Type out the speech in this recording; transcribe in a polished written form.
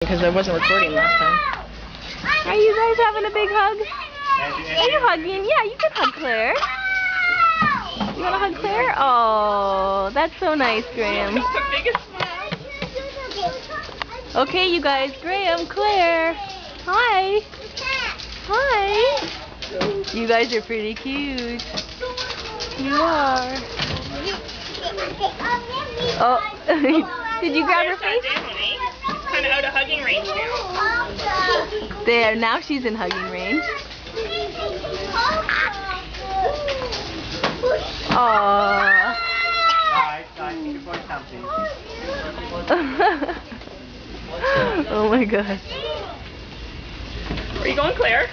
Because I wasn't recording last time. Are you guys having a big hug? Are you hugging? Yeah, you can hug Claire. You want to hug Claire? Oh, that's so nice, Graham. Okay, you guys, Graham, Claire. Hi. Hi. You guys are pretty cute. You are. Oh, did you grab her face? Kind of out of hugging range now. There, now she's in hugging range. Aww. Oh my gosh. Where are you going, Claire?